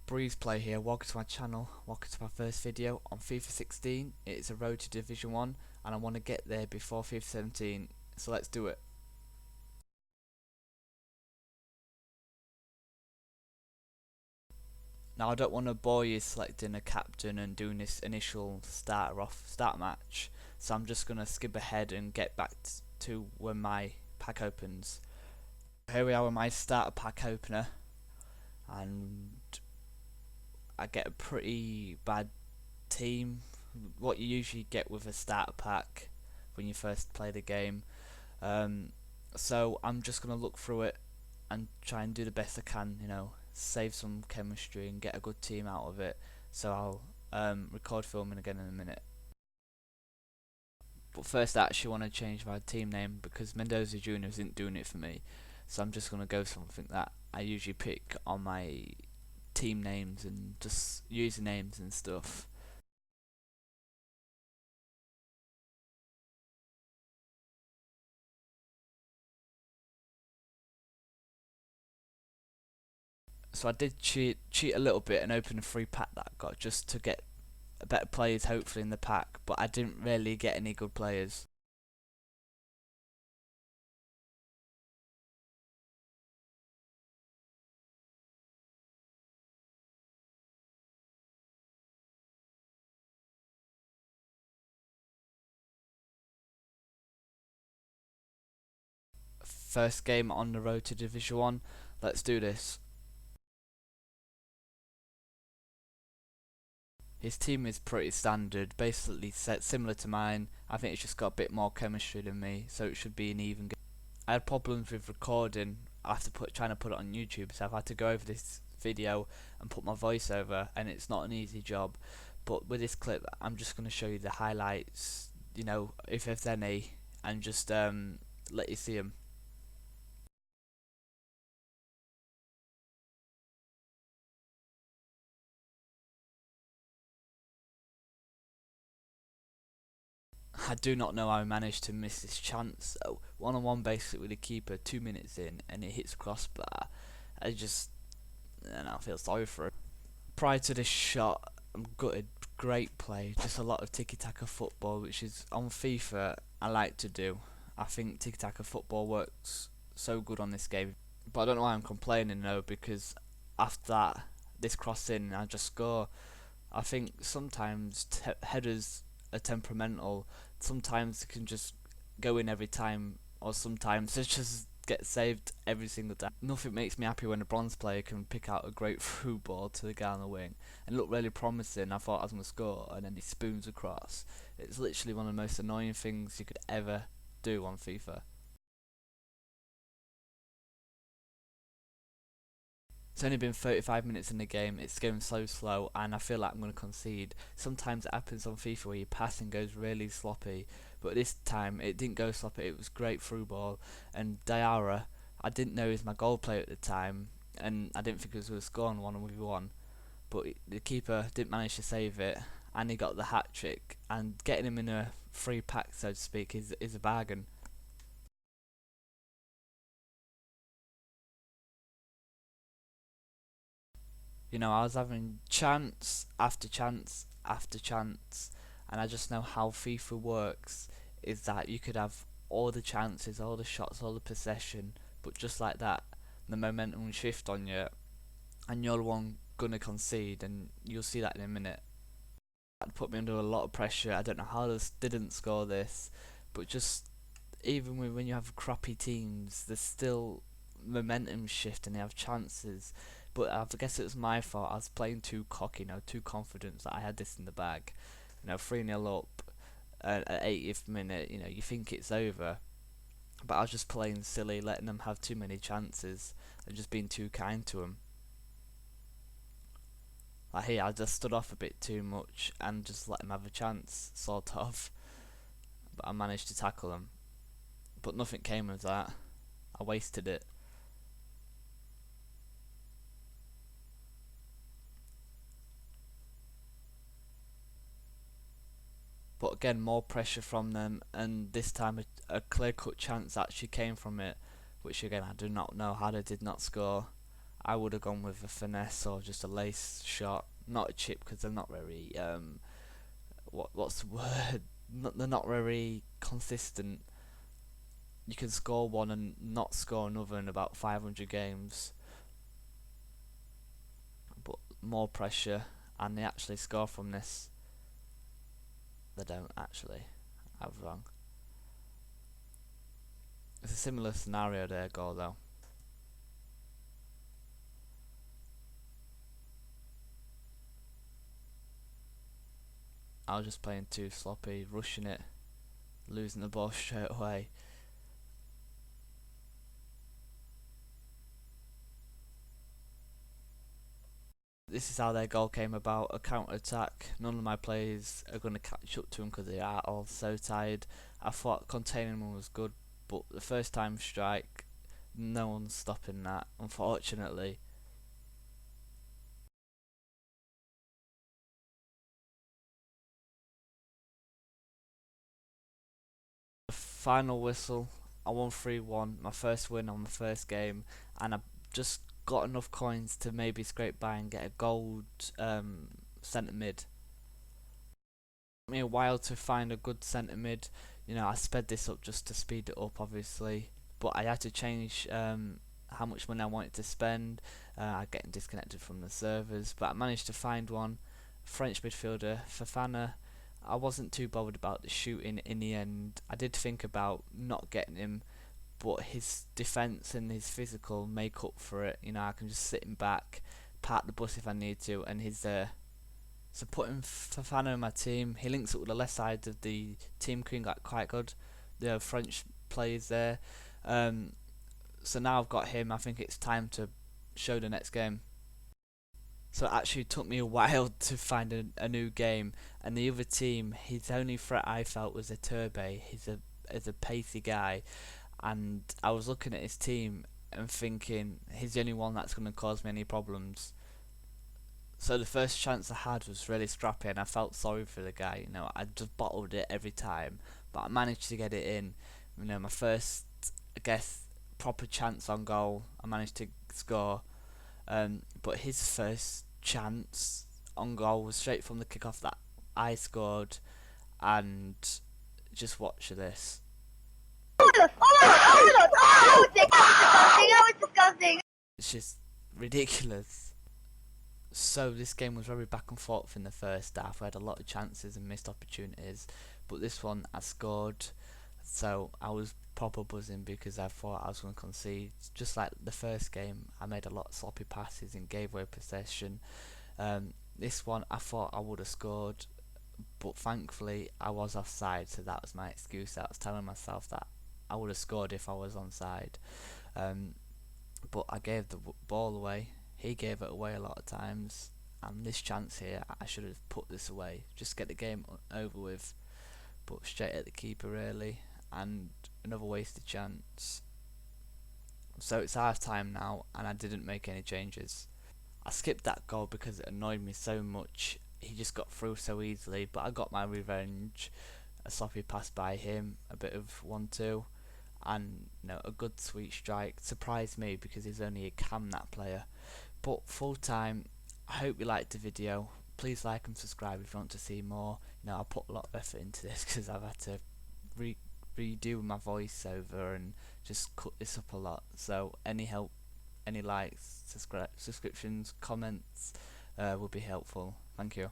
Breeze Play here, welcome to my channel, welcome to my first video on FIFA 16. It's a road to Division 1 and I want to get there before FIFA 17, so let's do it. Now I don't want to bore you selecting a captain and doing this initial start match, so I'm just going to skip ahead and get back to when my pack opens. Here we are with my starter pack opener, and I get a pretty bad team, what you usually get with a starter pack when you first play the game. So I'm just going to look through it and try and do the best I can, save some chemistry and get a good team out of it. So I'll record filming again in a minute. But first I actually want to change my team name because Mendoza Jr. isn't doing it for me. So I'm just going to go something that I usually pick on my team names and just usernames and stuff. So I did cheat a little bit and open a free pack that I got just to get better players hopefully in the pack, but I didn't really get any good players. First game on the road to Division 1, let's do this. His team is pretty standard, basically set similar to mine. I think it's just got a bit more chemistry than me, so it should be an even game. I had problems with recording after trying to put it on YouTube, so I've had to go over this video and put my voice over, and it's not an easy job. But with this clip I'm just going to show you the highlights, if there's any, and just let you see them. I do not know how I managed to miss this chance. So one-on-one basically with the keeper 2 minutes in, and it hits crossbar. I feel sorry for it. Prior to this shot, I'm gutted. Great play, just a lot of tiki-taka football, which is on FIFA I like to do. I think tiki-taka football works so good on this game, but I don't know why I'm complaining though, because after that, this cross in, I just score. I think sometimes headers are temperamental. Sometimes it can just go in every time, or sometimes it just gets saved every single time. Nothing makes me happy when a bronze player can pick out a great through ball to the guy on the wing and look really promising. I thought I was going to score, and then he spoons across. It's literally one of the most annoying things you could ever do on FIFA. It's only been 35 minutes in the game, it's going so slow, and I feel like I'm going to concede. Sometimes it happens on FIFA where your passing goes really sloppy, but this time it didn't go sloppy, it was great through ball. And Diarra, I didn't know he was my goal player at the time, and I didn't think he was going to score on 1v1, but the keeper didn't manage to save it, and he got the hat trick, and getting him in a free pack, so to speak, is a bargain. I was having chance after chance after chance, and I just know how FIFA works is that you could have all the chances, all the shots, all the possession, but just like that, the momentum will shift on you, and you're the one gonna concede, and you'll see that in a minute. That put me under a lot of pressure. I don't know how this didn't score this, but just even when you have crappy teams, there's still momentum shift and they have chances. But I guess it was my fault. I was playing too cocky, too confident that I had this in the bag. 3-0 up at 80th minute, you think it's over. But I was just playing silly, letting them have too many chances and just being too kind to them. Like here, I just stood off a bit too much and just let them have a chance, sort of. But I managed to tackle them. But nothing came of that. I wasted it. But again, more pressure from them, and this time a clear-cut chance actually came from it, which again I do not know how they did not score. I would have gone with a finesse or just a lace shot, not a chip, because they're not very what's the word? They're not very consistent. You can score one and not score another in about 500 games, but more pressure, and they actually score from this. They don't actually. I was wrong. It's a similar scenario there, goal though. I was just playing too sloppy, rushing it, losing the ball straight away. This is how their goal came about, a counter-attack. None of my players are going to catch up to them because they are all so tired. I thought containing them was good, but the first time strike, no one's stopping that, unfortunately. The final whistle, I won 3-1, my first win on the first game, and I just got enough coins to maybe scrape by and get a gold centre mid. It took me a while to find a good centre mid. You know, I sped this up just to speed it up, obviously, but I had to change how much money I wanted to spend. I getting disconnected from the servers, but I managed to find one. French midfielder Fofana. I wasn't too bothered about the shooting in the end. I did think about not getting him, but his defence and his physical make up for it. You know, I can just sit him back, park the bus if I need to, and he's there. So putting Fofana in my team, he links up with the left side of the team queen, got quite good. The French players there. So now I've got him, I think it's time to show the next game. So it actually took me a while to find a new game, and the other team, his only threat I felt was a Turbe. He's a pacey guy, and I was looking at his team and thinking he's the only one that's going to cause me any problems. So the first chance I had was really scrappy, and I felt sorry for the guy. You know, I just bottled it every time, but I managed to get it in. You know, my first, I guess, proper chance on goal, I managed to score. But his first chance on goal was straight from the kickoff that I scored, and just watch this. It's just ridiculous. So this game was very back and forth in the first half. I had a lot of chances and missed opportunities, but this one I scored, so I was proper buzzing because I thought I was going to concede. Just like the first game, I made a lot of sloppy passes and gave away possession. This one I thought I would have scored, but thankfully I was offside, so that was my excuse. I was telling myself that I would have scored if I was onside. But I gave the ball away. He gave it away a lot of times, and this chance here, I should have put this away, just get the game over with, but straight at the keeper really, and another wasted chance. So it's half time now, and I didn't make any changes. I skipped that goal because it annoyed me so much. He just got through so easily, but I got my revenge. A sloppy pass by him, a bit of 1-2, and you know, a good sweet strike. Surprised me because he's only a cam, that player. But full time, I hope you liked the video. Please like and subscribe if you want to see more. You know, I put a lot of effort into this because I've had to redo my voiceover and just cut this up a lot. So any help, any likes, subscriptions, comments would be helpful. Thank you.